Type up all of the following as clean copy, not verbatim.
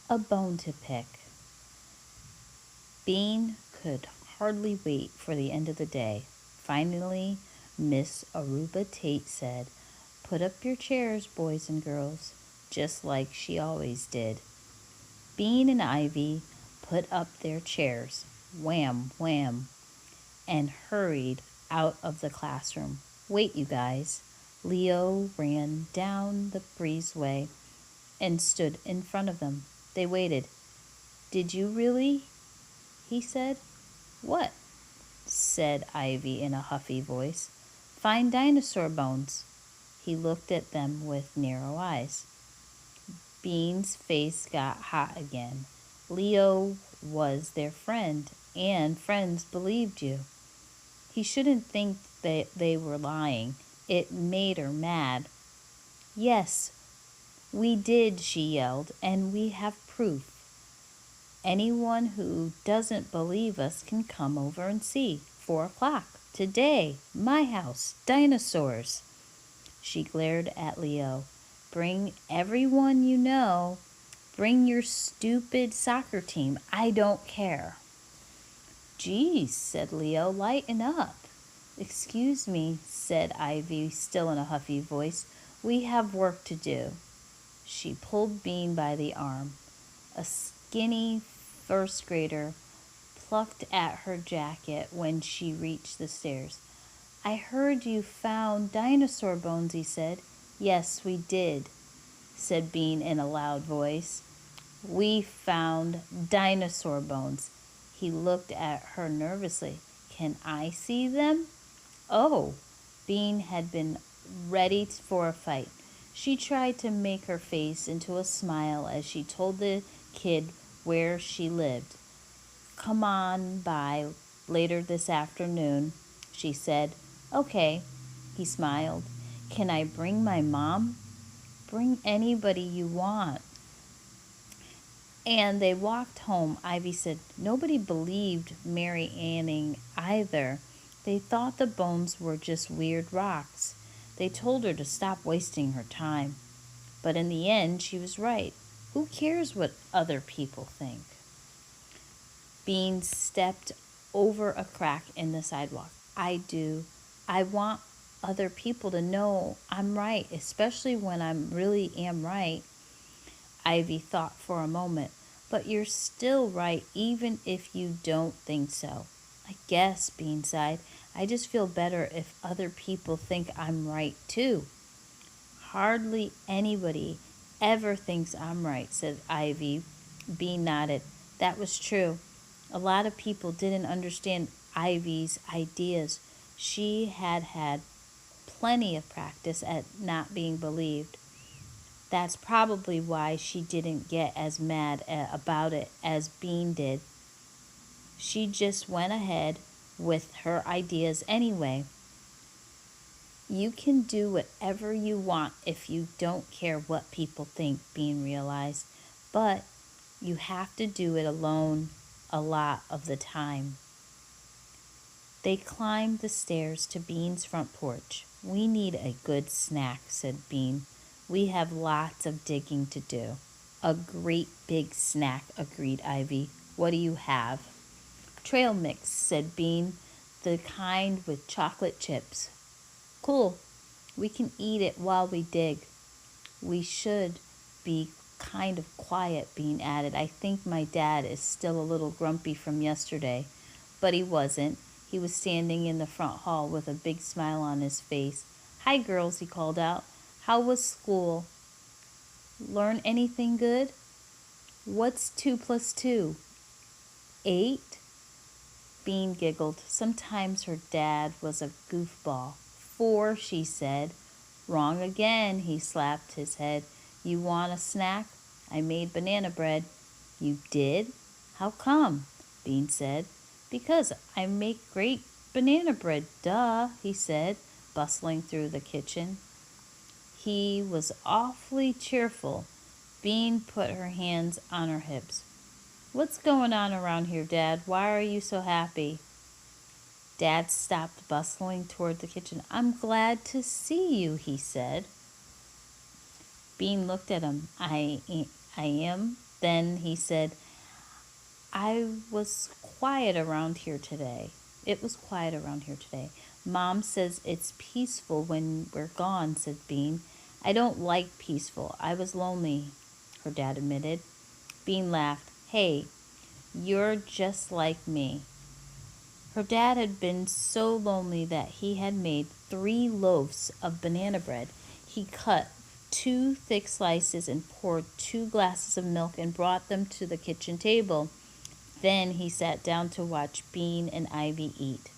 A bone to pick. Bean could hardly wait for the end of the day. Finally, Miss Aruba Tate said, "Put up your chairs, boys and girls," just like she always did. Bean and Ivy put up their chairs, wham, wham, and hurried out of the classroom. "Wait, you guys." Leo ran down the breezeway and stood in front of them. They waited. "Did you really?" he said. "What?" said Ivy in a huffy voice. "Find dinosaur bones." He looked at them with narrow eyes. Bean's face got hot again. Leo was their friend, and friends believed you. He shouldn't think that they were lying. It made her mad. "Yes, we did," she yelled, "and we have proof. Anyone who doesn't believe us can come over and see. 4 o'clock. Today. My house. Dinosaurs." She glared at Leo. "Bring everyone you know. Bring your stupid soccer team. I don't care." "Geez," said Leo, "lighten up." "Excuse me," said Ivy, still in a huffy voice. "We have work to do." She pulled Bean by the arm. A skinny first grader plucked at her jacket when she reached the stairs. "I heard you found dinosaur bones," he said. "Yes, we did," said Bean in a loud voice. "We found dinosaur bones." He looked at her nervously. "Can I see them?" "Oh." Bean had been ready for a fight. She tried to make her face into a smile as she told the kid where she lived. "Come on by later this afternoon," she said. "Okay," he smiled. "Can I bring my mom?" "Bring anybody you want." And they walked home. Ivy said, "Nobody believed Mary Anning either. They thought the bones were just weird rocks. They told her to stop wasting her time. But in the end, she was right. Who cares what other people think?" Bean stepped over a crack in the sidewalk. "I do. I want other people to know I'm right, especially when I really am right." Ivy thought for a moment. "But you're still right, even if you don't think so." "I guess," Bean sighed. "I just feel better if other people think I'm right, too." "Hardly anybody ever thinks I'm right," said Ivy. Bean nodded. That was true. A lot of people didn't understand Ivy's ideas. She had had plenty of practice at not being believed. That's probably why she didn't get as mad about it as Bean did. She just went ahead with her ideas anyway. "You can do whatever you want if you don't care what people think," Bean realized. "But you have to do it alone a lot of the time." They climbed the stairs to Bean's front porch. "We need a good snack," said Bean. "We have lots of digging to do." "A great big snack," agreed Ivy. "What do you have?" "Trail mix," said Bean. "The kind with chocolate chips." "Cool. We can eat it while we dig." "We should be kind of quiet," Bean added. "I think my dad is still a little grumpy from yesterday." But he wasn't. He was standing in the front hall with a big smile on his face. "Hi, girls," he called out. "How was school? Learn anything good?" "What's 2 plus 2?" "8?" Bean giggled. Sometimes her dad was a goofball. "4," she said. "Wrong again," he slapped his head. "You want a snack? I made banana bread." "You did? How come?" Bean said. "Because I make great banana bread, duh," he said, bustling through the kitchen. He was awfully cheerful. Bean put her hands on her hips. "What's going on around here, Dad? Why are you so happy?" Dad stopped bustling toward the kitchen. "I'm glad to see you," he said. Bean looked at him. I am? Then he said, I was quiet around here today. It was quiet around here today. Mom says it's peaceful when we're gone, said Bean. I don't like peaceful. I was lonely, her dad admitted. Bean laughed. Hey, you're just like me. Her dad had been so lonely that he had made 3 loaves of banana bread. He cut 2 thick slices and poured 2 glasses of milk and brought them to the kitchen table. Then he sat down to watch Bean and Ivy eat.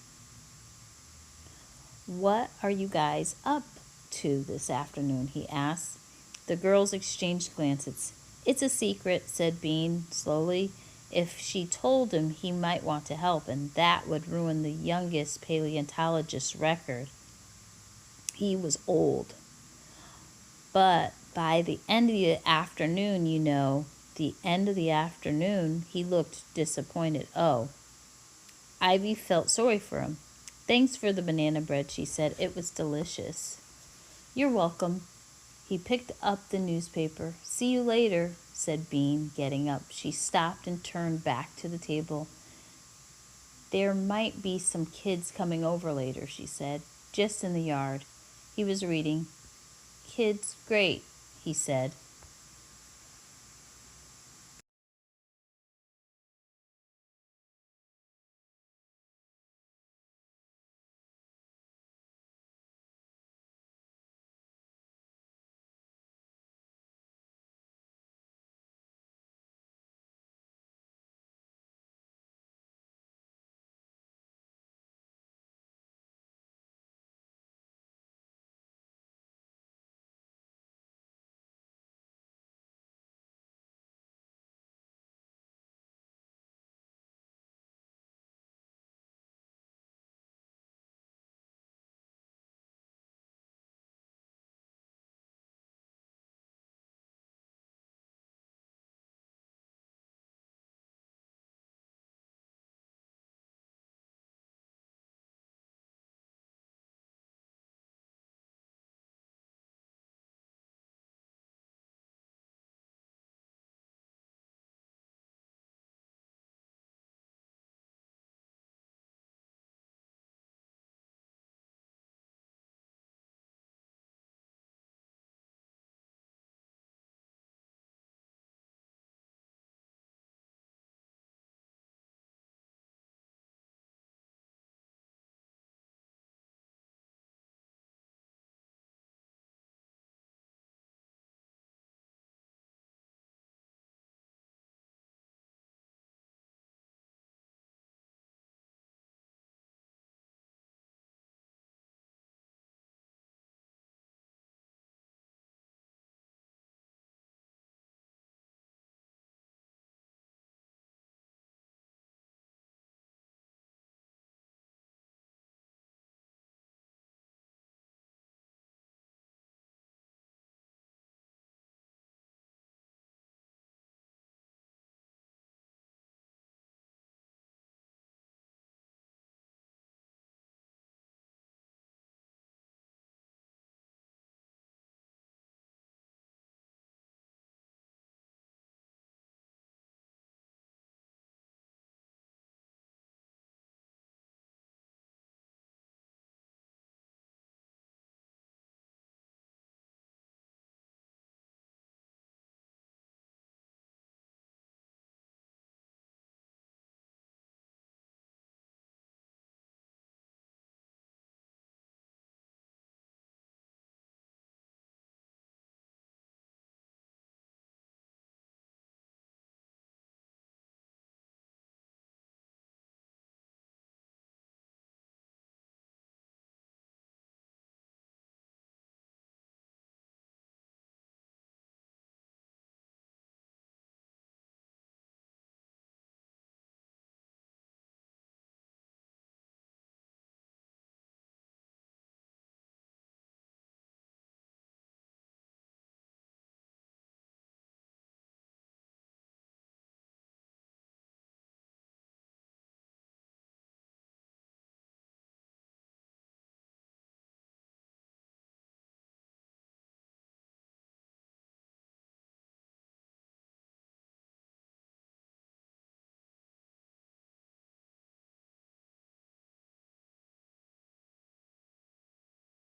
What are you guys up to this afternoon? He asked. The girls exchanged glances. It's a secret, said Bean slowly. If she told him, he might want to help, and that would ruin the youngest paleontologist's record. He was old. But by the end of the afternoon, the end of the afternoon, he looked disappointed. Oh, Ivy felt sorry for him. Thanks for the banana bread, she said. It was delicious. You're welcome. He picked up the newspaper. See you later, said Bean, getting up. She stopped and turned back to the table. There might be some kids coming over later, she said, just in the yard. He was reading. Kids, great, he said.